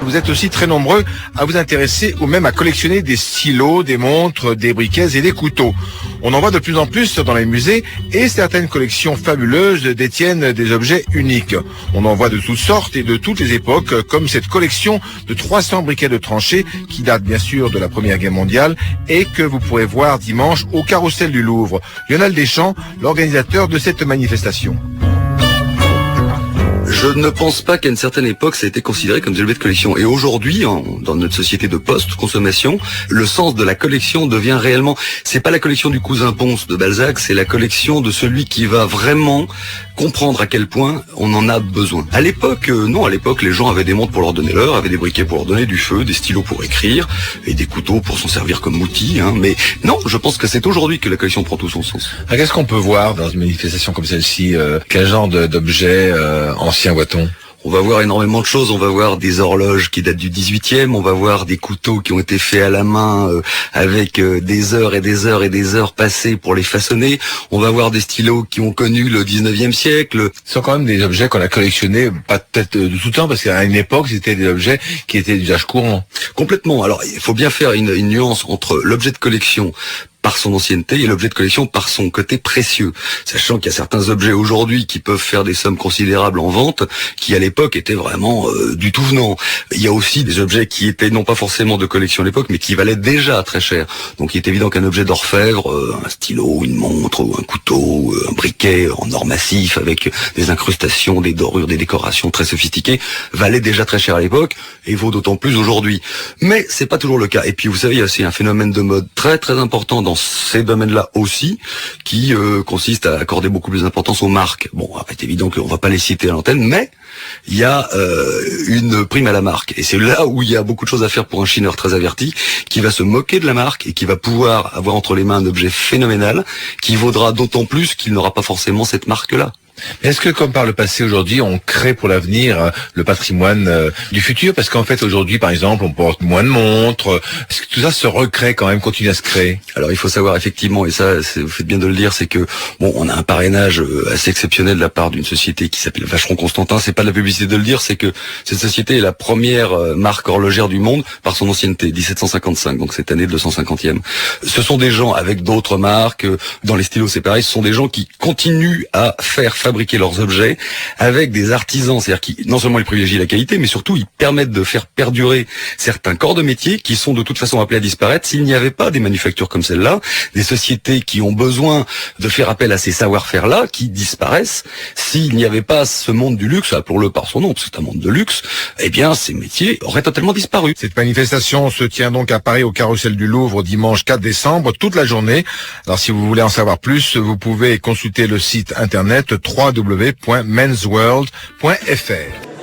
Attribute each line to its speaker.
Speaker 1: vous êtes aussi très nombreux à vous intéresser ou même à collectionner des stylos, des montres, des briquets et des couteaux. On en voit de plus en plus dans les musées et certaines collections fabuleuses détiennent des objets uniques. On en voit de toutes sortes et de toutes les époques, comme cette collection de 300 briquets de tranchées qui date bien sûr de la Première Guerre mondiale et que vous pourrez voir dimanche au Carrousel du Louvre. Lionel Deschamps, l'organisateur de cette manifestation.
Speaker 2: Je ne pense pas qu'à une certaine époque, ça a été considéré comme des objets de collection. Et aujourd'hui, dans notre société de post-consommation, le sens de la collection devient réellement... C'est pas la collection du cousin Ponce de Balzac, c'est la collection de celui qui va vraiment comprendre à quel point on en a besoin. À l'époque, non, à l'époque, les gens avaient des montres pour leur donner l'heure, avaient des briquets pour leur donner du feu, des stylos pour écrire, et des couteaux pour s'en servir comme outil. Mais non, je pense que c'est aujourd'hui que la collection prend tout son sens.
Speaker 1: Qu'est-ce qu'on peut voir dans une manifestation comme celle-ci? Quel genre d'objets anciens voit-on?
Speaker 2: On va voir énormément de choses, on va voir des horloges qui datent du 18e, on va voir des couteaux qui ont été faits à la main avec des heures et des heures et des heures passées pour les façonner, on va voir des stylos qui ont connu le 19e siècle.
Speaker 1: Ce sont quand même des objets qu'on a collectionnés, pas peut-être de tout temps, parce qu'à une époque, c'était des objets qui étaient d'usage courant.
Speaker 2: Complètement. Alors, il faut bien faire une nuance entre l'objet de collection par son ancienneté et l'objet de collection par son côté précieux. Sachant qu'il y a certains objets aujourd'hui qui peuvent faire des sommes considérables en vente, qui à l'époque étaient vraiment du tout venant. Il y a aussi des objets qui étaient non pas forcément de collection à l'époque, mais qui valaient déjà très cher. Donc il est évident qu'un objet d'orfèvre, un stylo, une montre, ou un couteau, un briquet en or massif avec des incrustations, des dorures, des décorations très sophistiquées, valait déjà très cher à l'époque et vaut d'autant plus aujourd'hui. Mais c'est pas toujours le cas. Et puis vous savez, il y a aussi un phénomène de mode très très important dans ces domaines-là aussi, qui consiste à accorder beaucoup plus d'importance aux marques. Bon, c'est évident qu'on va pas les citer à l'antenne, mais il y a une prime à la marque. Et c'est là où il y a beaucoup de choses à faire pour un chineur très averti, qui va se moquer de la marque et qui va pouvoir avoir entre les mains un objet phénoménal, qui vaudra d'autant plus qu'il n'aura pas forcément cette marque-là.
Speaker 1: Est-ce que, comme par le passé, aujourd'hui, on crée pour l'avenir le patrimoine du futur? Parce qu'en fait, aujourd'hui, par exemple, on porte moins de montres. Est-ce que tout ça se recrée quand même, continue à se créer?
Speaker 2: Alors, il faut savoir effectivement, et ça, vous faites bien de le dire, c'est que bon, on a un parrainage assez exceptionnel de la part d'une société qui s'appelle Vacheron Constantin. C'est pas de la publicité de le dire, c'est que cette société est la première marque horlogère du monde par son ancienneté, 1755. Donc cette année, le 250e. Ce sont des gens avec d'autres marques. Dans les stylos, c'est pareil. Ce sont des gens qui continuent à fabriquer leurs objets avec des artisans, c'est-à-dire qui non seulement ils privilégient la qualité, mais surtout ils permettent de faire perdurer certains corps de métier qui sont de toute façon appelés à disparaître s'il n'y avait pas des manufactures comme celle-là, des sociétés qui ont besoin de faire appel à ces savoir-faire-là qui disparaissent. S'il n'y avait pas ce monde du luxe, appelons-le par son nom, parce que c'est un monde de luxe, eh bien ces métiers auraient totalement disparu.
Speaker 1: Cette manifestation se tient donc à Paris au Carrousel du Louvre dimanche 4 décembre, toute la journée. Alors si vous voulez en savoir plus, vous pouvez consulter le site internet www.mensworld.fr.